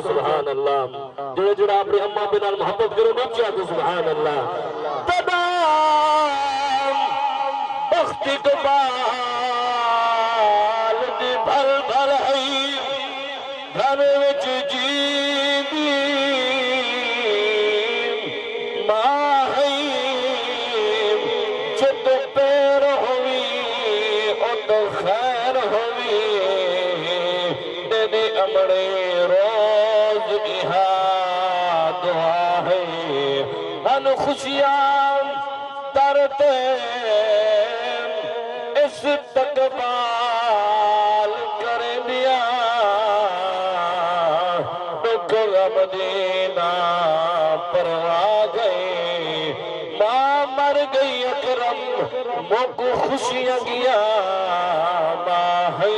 सुभान अल्लाह जोड़े जोड़ा अपनी अम्मा बिना मोहब्बत करो नीचे आके सुभान अल्लाह तमाम बख्ती तो बाल दी भल भल है घर विच जीदी मां है जित पैर होवी उत खैर होवी तेरे अमड़े खुशियां तरते इस तकबाल कर दिया दुख मदीना परवा गए मां मर गई अकरम मोको खुशियां गया मां है